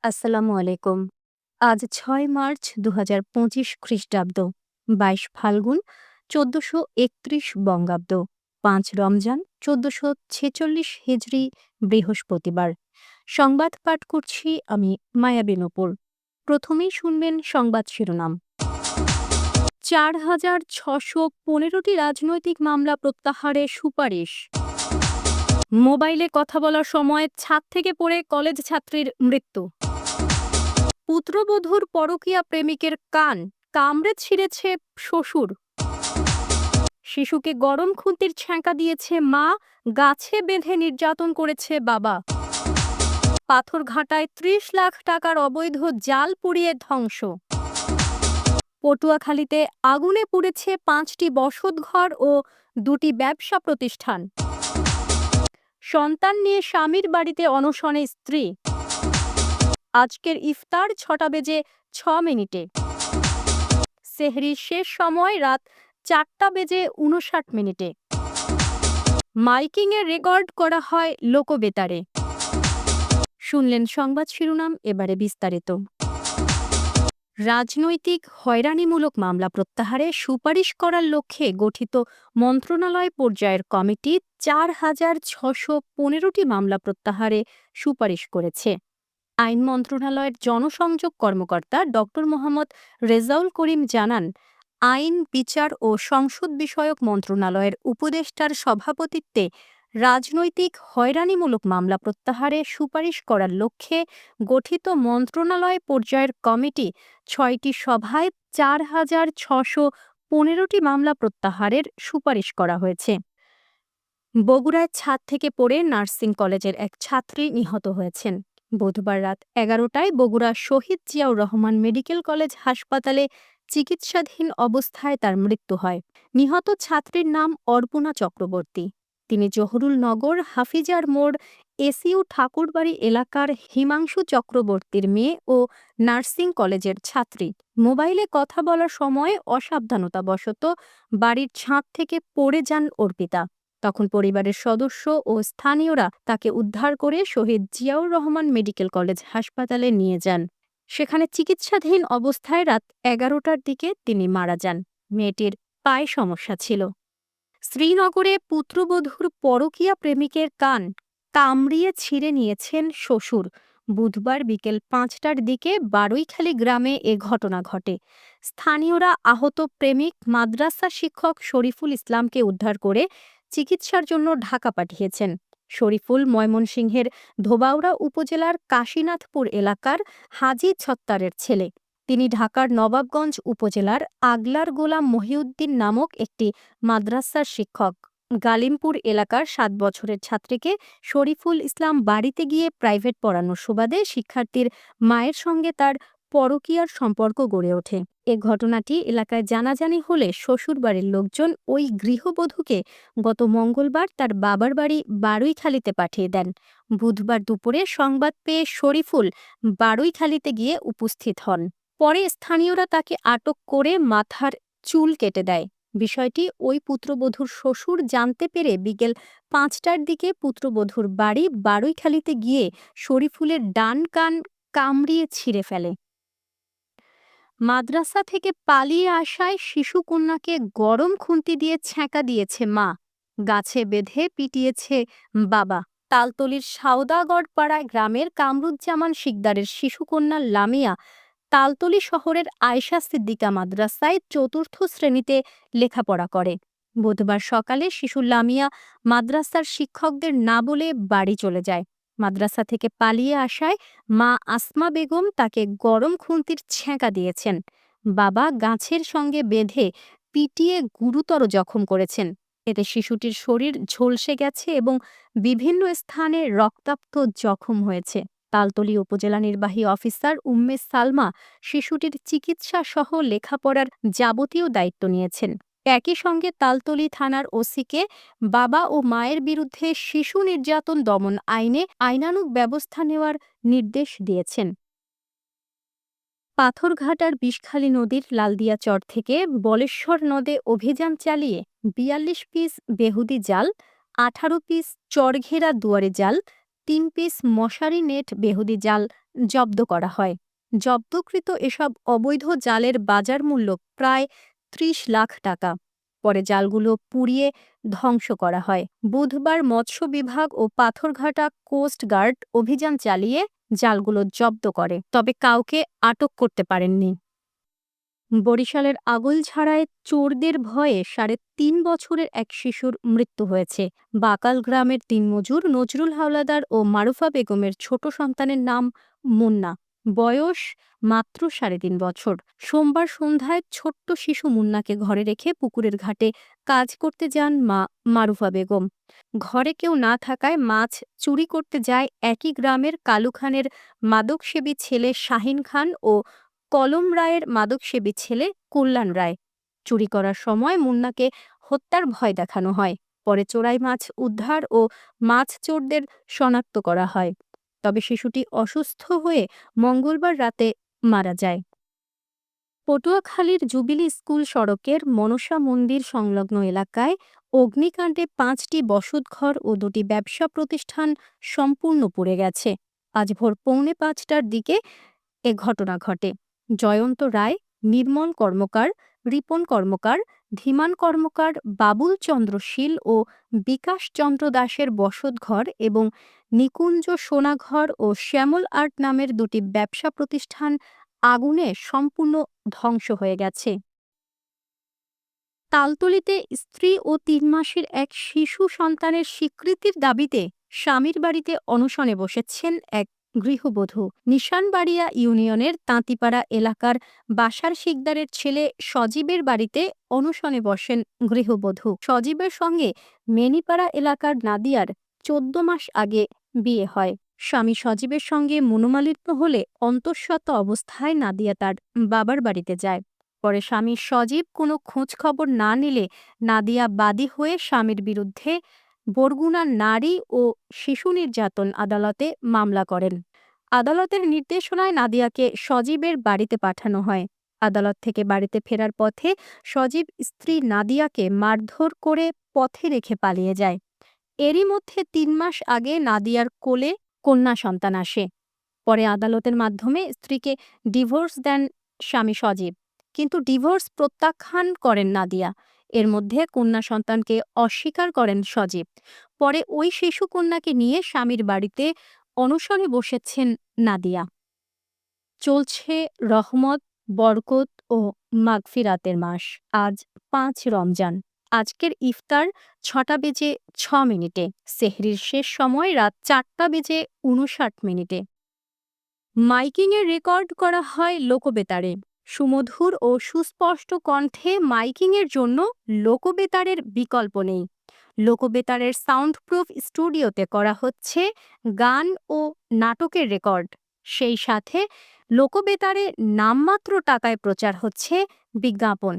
আসসালামু আলাইকুম। আজ ৬ মার্চ ২০২৫ খ্রিস্টাব্দ, ২২ ফাল্গুন ১৪৩১ বঙ্গাব্দ, ৫ রমজান ১৪৪৬ হিজরি, বৃহস্পতিবার। সংবাদ পাঠ করছি আমি মায়াবী নূপুর। প্রথমেই শুনবেন সংবাদ শিরোনাম। ৪,৬১৫টি রাজনৈতিক মামলা প্রত্যাহারে সুপারিশ। মোবাইলে কথা বলার সময় ছাদ থেকে পড়ে কলেজ ছাত্রীর মৃত্যু। পুত্রবধূর পরকীয়া প্রেমিকের কান কামড়ে ছিঁড়েছে শ্বশুর। শিশুকে গরম খুন্তির ছ্যাঁকা দিয়েছে মা, গাছে বেঁধে নির্যাতন করেছে বাবা। পাথরঘাটায় ৩০ লাখ টাকার অবৈধ জাল পুড়িয়ে ধ্বংস। পটুয়াখালীতে আগুনে পুড়েছে ৫টি বসতঘর ও ২টি ব্যবসা প্রতিষ্ঠান। সন্তান নিয়ে স্বামীর বাড়িতে অনশনে স্ত্রী। আজকের ইফতার ৬টা বেজে ৬ মিনিটে। সেহরির শেষ সময় রাত ৪টা বেজে ৫৯ মিনিটে। মাইকিংয়ে রেকর্ড করা হয় লোকবেতারে। শুনলেন সংবাদ শিরোনাম, এবারে বিস্তারিত। রাজনৈতিক হয়রানিমূলক মামলা প্রত্যাহারে সুপারিশ করার লক্ষ্যে গঠিত মন্ত্রণালয় পর্যায়ের কমিটি ৪,৬১৫টি মামলা প্রত্যাহারে সুপারিশ করেছে। আইন মন্ত্রণালয়ের জনসংযোগ কর্মকর্তা ডক্টর মোহাম্মদ রেজাউল করিম জানান, আইন, বিচার ও সংসদ বিষয়ক মন্ত্রণালয়ের উপদেষ্টার সভাপতিত্বে রাজনৈতিক হয়রানিমূলক মামলা প্রত্যাহারে সুপারিশ করার লক্ষ্যে গঠিত মন্ত্রণালয় পর্যায়ের কমিটি ৬টি সভায় ৪,৬১৫টি মামলা প্রত্যাহারের সুপারিশ করা হয়েছে। বগুড়ায় ছাদ থেকে পড়ে নার্সিং কলেজের এক ছাত্রী নিহত হয়েছেন। বুধবার রাত ১১টায় বগুড়া শহীদ জিয়াউর রহমান মেডিকেল কলেজ হাসপাতালে চিকিৎসাধীন অবস্থায় তার মৃত্যু হয়। নিহত ছাত্রীর নাম অর্পণা চক্রবর্তী। তিনি জহুরুল নগর হাফিজার মোড় এসইউ ঠাকুরবাড়ি এলাকার হিমাংশু চক্রবর্তীর মেয়ে ও নার্সিং কলেজের ছাত্রী। মোবাইলে কথা বলার সময় অসাবধানতাবশত বাড়ির ছাদ থেকে পড়ে যান অর্পিতা। তখন পরিবারের সদস্য ও স্থানীয়রা তাকে উদ্ধার করে শহীদ জিয়াউর রহমান মেডিকেল কলেজ হাসপাতালে নিয়ে যান। সেখানে চিকিৎসাধীন অবস্থায় রাত ১১টার দিকে তিনি মারা যান। মেয়েটির পায়ে সমস্যা ছিল। শ্রীনগরে পুত্রবধূর পরকীয়া প্রেমিকের কান কামড়িয়ে ছিঁড়ে নিয়েছেন শ্বশুর। বুধবার বিকেল ৫টার দিকে বারৈখালী গ্রামে এ ঘটনা ঘটে। স্থানীয়রা আহত প্রেমিক মাদ্রাসা শিক্ষক শরীফুল ইসলামকে উদ্ধার করে চিকিৎসার জন্য ঢাকা পাঠিয়েছেন। শরীফুল ময়মনসিংহের ধোবাউড়া উপজেলার কাশীনাথপুর এলাকার হাজী ছত্তারের ছেলে। তিনি ঢাকার নবাবগঞ্জ উপজেলার আগলার গোলাম মহিউদ্দিন নামক একটি মাদ্রাসার শিক্ষক। গালিমপুর এলাকার ৭ বছরের ছাত্রীকে শরীফুল ইসলাম বাড়িতে গিয়ে প্রাইভেট পড়ানোর সুবাদে শিক্ষার্থীর মায়ের সঙ্গে তার পরকীয়ার সম্পর্ক গড়ে ওঠে। এ ঘটনাটি এলাকায় জানাজানি হলে শ্বশুরবাড়ির লোকজন ওই গৃহবধূকে গত মঙ্গলবার তার বাবার বাড়ি বারৈখালীতে পাঠিয়ে দেন। বুধবার দুপুরে সংবাদ পেয়ে শরীফুল বারৈখালীতে গিয়ে উপস্থিত হন। পরে স্থানীয়রা তাকে আটক করে মাথার চুল কেটে দেয়। বিষয়টি ওই পুত্রবধূর শ্বশুর জানতে পেরে বিকেল ৫টার দিকে পুত্রবধূর বাড়ি বারৈখালীতে গিয়ে শরীফুলের ডান কান কামড়িয়ে ছিঁড়ে ফেলে। মাদ্রাসা থেকে পালিয়ে আসায় শিশুকন্যাকে গরম খুন্তি দিয়ে ছ্যাঁকা দিয়েছে মা, গাছে বেঁধে পিটিয়েছে বাবা। তালতলির সাউদাগড় পাড়ায় গ্রামের কামরুজ্জামান শিকদারের শিশুকন্যা লামিয়া তালতলি শহরের আয়শা সিদ্দিকা মাদ্রাসায় ৪র্থ শ্রেণীতে লেখাপড়া করে। বুধবার সকালে শিশু লামিয়া মাদ্রাসার শিক্ষকদের না বলে বাড়ি চলে যায়। মাদ্রাসা থেকে পালিয়ে আসায় মা আসমা বেগম তাকে গরম খুন্তির ছ্যাঁকা দিয়েছেন। বাবা গাছের সঙ্গে বেঁধে পিটিয়ে গুরুতর জখম করেছেন। এতে শিশুটির শরীর ঝলসে গেছে এবং বিভিন্ন স্থানে রক্তাক্ত জখম হয়েছে। তালতলি উপজেলা নির্বাহী অফিসার উম্মে সালমা শিশুটির চিকিৎসা সহ লেখাপড়ার যাবতীয় দায়িত্ব নিয়েছেন। একই সঙ্গে তালতলি থানার ওসিকে বাবা ও মায়ের বিরুদ্ধে শিশু নির্যাতন দমন আইনে আইনানুগ ব্যবস্থা নেওয়ার নির্দেশ দিয়েছেন। পাথরঘাটার বিষখালী নদীর লালদিয়া চর থেকে বলেশ্বর নদে অভিযান চালিয়ে ৪২ পিস বেহুদি জাল, ১৮ পিস চরঘেরা দুয়ারে জাল, ৩ পিস মশারি নেট বেহুদি জাল জব্দ করা হয়। জব্দকৃত এসব অবৈধ জালের বাজার মূল্য প্রায় ৩০ লাখ টাকা। পরে জালগুলো পুড়িয়ে ধ্বংস করা হয়। বুধবার মৎস্য বিভাগ ও পাথরঘাটা কোস্ট গার্ড অভিযান চালিয়ে জালগুলো জব্দ করে, তবে কাউকে আটক করতে পারেননি। বরিশালের আগৈলঝাড়ায় চোরদের ভয়ে ৩.৫ বছরের এক শিশুর মৃত্যু হয়েছে। বাকাল গ্রামের দিনমজুর নজরুল হাওলাদার ও মারুফা বেগমের ছোট সন্তানের নাম মুন্না, বয়স মাত্র ৩.৫ বছর। সোমবার সন্ধ্যায় ছোট্ট শিশু মুন্নাকে ঘরে রেখে পুকুরের ঘাটে কাজ করতে যান মা মারুফা বেগম। ঘরে কেউ না থাকায় মাছ চুরি করতে যায় একই গ্রামের কালু খানের মাদকসেবী ছেলে শাহিন খান ও কলম রায়ের মাদকসেবী ছেলে কল্যাণ রায়। চুরি করার সময় মুন্নাকে হত্যার ভয় দেখানো হয়। পরে চোরাই মাছ উদ্ধার ও মাছ চোরদের শনাক্ত করা হয়, তবে শিশুটি অসুস্থ হয়ে মঙ্গলবার রাতে মারা যায়। পটুয়াখালীর জুবিলি স্কুল সড়কের মনসা মন্দির সংলগ্ন এলাকায় অগ্নিকাণ্ডে ৫টি বসতঘর ও ২টি ব্যবসা প্রতিষ্ঠান সম্পূর্ণ পুড়ে গেছে। আজ ভোর ৪:৩০টার দিকে এ ঘটনা ঘটে। জয়ন্ত রায়, নির্মল কর্মকার, রিপন কর্মকার, ধীমান কর্মকার, বাবুল চন্দ্র শীল ও বিকাশ চন্দ্র দাসের বসতঘর এবং নিকুঞ্জ সোনাঘর ও শ্যামল আর্ট নামের ২টি ব্যবসা প্রতিষ্ঠান আগুনে সম্পূর্ণ ধ্বংস হয়ে গেছে। তালতলীতে স্ত্রী ও ৩ মাসের এক শিশু সন্তানের স্বীকৃতির দাবিতে স্বামীর বাড়িতে অনশনে বসেছেন এক গৃহবধূ। নিশানবাড়িয়া ইউনিয়নের তাঁতিপাড়া এলাকার বাসার শিকদারের ছেলে সজীবের বাড়িতে অনশনে বসেন গৃহবধূ। সজীবের সঙ্গে মেনিপাড়া এলাকার নাদিয়ার ১৪ মাস আগে বিয়ে হয়। স্বামী সজীবের সঙ্গে মনোমালিন্য হলে অন্তঃসত্ত্বা অবস্থায় নাদিয়া তার বাবার বাড়িতে যায়। পরে স্বামী সজীব কোনো খোঁজ খবর না নিলে নাদিয়া বাদী হয়ে স্বামীর বিরুদ্ধে বরগুনা নারী ও শিশু নির্যাতন আদালতে মামলা করেন। আদালতের নির্দেশনায় নাদিয়াকে সজীবের বাড়িতে পাঠানো হয়। আদালত থেকে বাড়িতে ফেরার পথে সজীব স্ত্রী নাদিয়াকে মারধর করে পথে রেখে পালিয়ে যায়। এরই মধ্যে ৩ মাস আগে নাদিয়ার কোলে কন্যা সন্তান আসে। পরে আদালতের মাধ্যমে স্ত্রীকে ডিভোর্স দেন স্বামী সজীব, কিন্তু ডিভোর্স প্রত্যাখ্যান করেন নাদিয়া। এর মধ্যে কন্যা সন্তানকে অস্বীকার করেন সজীব। পরে ওই শিশু কন্যাকে নিয়ে স্বামীর বাড়িতে অনশনে বসেছেন নাদিয়া। চলছে রহমত, বরকত ও মাগফিরাতের মাস। আজ ৫ রমজান। আজকের ইফতার ৬:০৬। সেহরির শেষ সময় রাত ৪:৫৯। মাইকিংয়ের রেকর্ড করা হয় লোকবেতারে। সুমধুর ও সুস্পষ্ট কণ্ঠে মাইকিংয়ের জন্য লোকবেতারের বিকল্প নেই। লোকবেতারের সাউন্ডপ্রুফ স্টুডিওতে করা হচ্ছে গান ও নাটকের রেকর্ড। সেই সাথে লোকবেতারে নামমাত্র টাকায় প্রচার হচ্ছে বিজ্ঞাপন।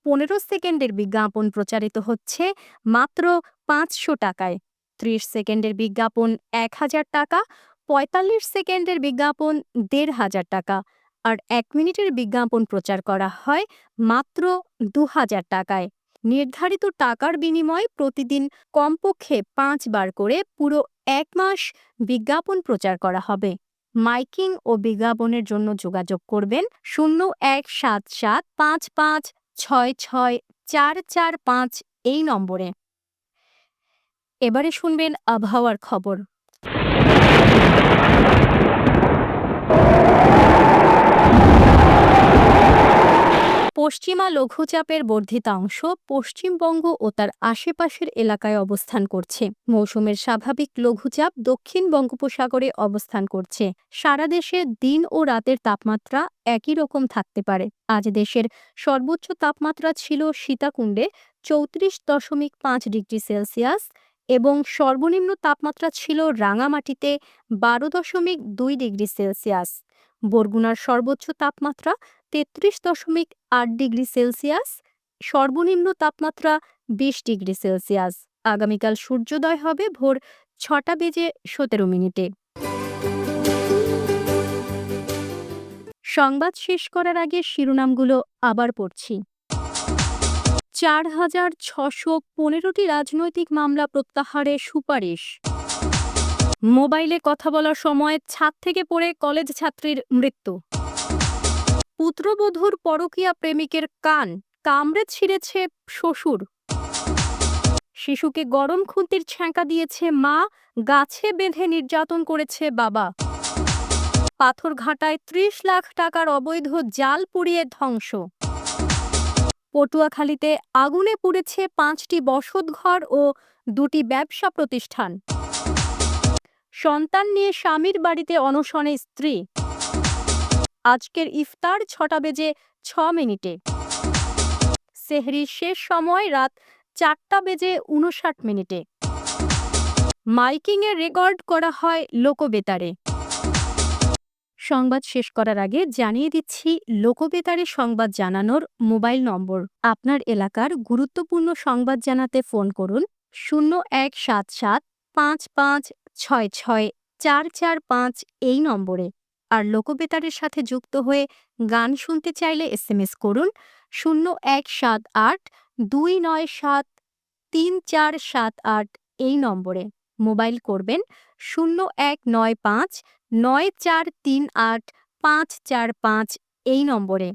১৫ সেকেন্ডের বিজ্ঞাপন প্রচারিত হচ্ছে মাত্র ৫০০ টাকায়, ৩০ সেকেন্ডের বিজ্ঞাপন ১,০০০ টাকা, ৪৫ সেকেন্ডের বিজ্ঞাপন ১,৫০০ টাকা, আর ১ মিনিটের বিজ্ঞাপন প্রচার করা হয় মাত্র ২,০০০ টাকায়। নির্ধারিত টাকার বিনিময়ে প্রতিদিন কমপক্ষে ৫ বার করে পুরো ১ মাস বিজ্ঞাপন প্রচার করা হবে। মাইকিং ও বিজ্ঞাপনের জন্য যোগাযোগ করবেন ০১৭৭৫৫৬৬৪৪৫ এই নম্বরে। এবারে শুনবেন আবহাওয়ার খবর। পশ্চিমা লঘুচাপের বর্ধিতাংশ পশ্চিমবঙ্গ ও তার আশেপাশের এলাকায় অবস্থান করছে। মৌসুমের স্বাভাবিক লঘুচাপ দক্ষিণ বঙ্গোপসাগরে অবস্থান করছে। সারা দেশে দিন ও রাতের তাপমাত্রা একই রকম থাকতে পারে। আজ দেশের সর্বোচ্চ তাপমাত্রা ছিল সীতাকুণ্ডে ৩৪.৫ ডিগ্রি সেলসিয়াস এবং সর্বনিম্ন তাপমাত্রা ছিল রাঙামাটিতে ১২.২ ডিগ্রি সেলসিয়াস। বরগুনার সর্বোচ্চ তাপমাত্রা ৩৩.৮ ডিগ্রি সেলসিয়াস, সর্বনিম্ন তাপমাত্রা ২০ ডিগ্রি সেলসিয়াস। আগামীকাল সূর্যোদয় হবে ভোর ৬:১৭। সংবাদ শেষ করার আগে শিরোনামগুলো আবার পড়ছি। ৪,৬১৫টি রাজনৈতিক মামলা প্রত্যাহারে সুপারিশ। মোবাইলে কথা বলার সময় ছাদ থেকে পড়ে কলেজ ছাত্রীর মৃত্যু। পুত্রবধূর পরকীয়া প্রেমিকের কান কামড়ে ছিঁড়েছে শ্বশুর। শিশুকে গরম খুন্তির ছ্যাঁকা দিয়েছে মা, গাছে বেঁধে নির্যাতন করেছে বাবা। পাথরঘাটায় ৩০ লাখ টাকার অবৈধ জাল পুড়িয়ে ধ্বংস। পটুয়াখালীতে আগুনে পুড়েছে ৫টি বসতঘর ও ২টি ব্যবসা প্রতিষ্ঠান। সন্তান নিয়ে স্বামীর বাড়িতে অনশনে স্ত্রী। আজকের ইফতার ৬টা বেজে ৬ মিনিটে। সেহরির শেষ সময় রাত ৪টা বেজে ৫৯ মিনিটে। মাইকিংয়ে রেকর্ড করা হয় লোকবেতারে। সংবাদ শেষ করার আগে জানিয়ে দিচ্ছি লোকবেতারে সংবাদ জানানোর মোবাইল নম্বর। আপনার এলাকার গুরুত্বপূর্ণ সংবাদ জানাতে ফোন করুন 017755664445 এই নম্বরে। আর লোকবেতারের সাথে যুক্ত হয়ে গান শুনতে চাইলে SMS করুন 0178297347৮ এই নম্বরে। মোবাইল করবেন 01959438৫45 এই নম্বরে।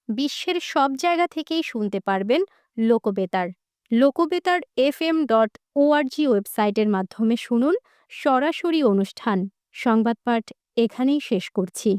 বিশ্বের সব জায়গা থেকেই শুনতে পারবেন লোকবেতার। লোকবেতার fm.org ওয়েবসাইটের মাধ্যমে শুনুন সরাসরি অনুষ্ঠান। সংবাদ পাঠ এখানেই শেষ করছি।